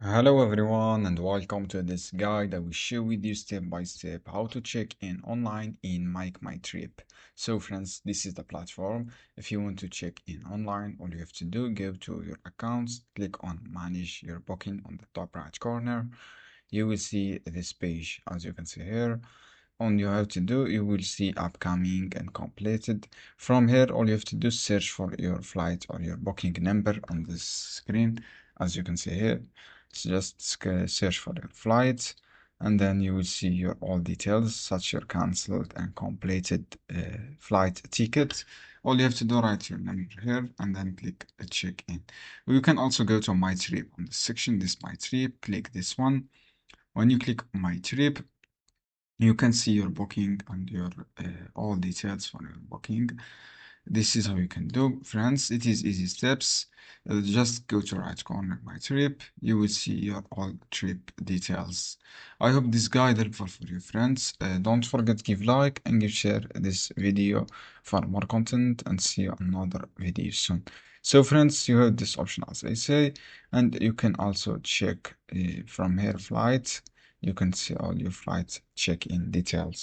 Hello everyone and welcome to this guide. I will share with you step by step how to check in online in Makemytrip. So friends, this is the platform. If you want to check in online, all you have to do, go to your accounts, click on manage your booking on the top right corner. You will see this page as you can see here. All you have to do, you will see upcoming and completed. From here, all you have to do is search for your flight or your booking number on this screen as you can see here. So just search for your flight, and then you will see your all details such your cancelled and completed flight ticket. All you have to do, write your number here and then click check in. You can also go to my trip on the section, this my trip, click this one. When you click my trip, you can see your booking and your all details for your booking. This is how you can do, friends. It is easy steps. Just go to right corner my trip. You will see your all trip details. I hope this guide helpful for you, friends. Don't forget to give like and give share this video for more content, and see you another video soon. So friends, you have this option as I say, and you can also check from here flight. You can see all your flight check-in details.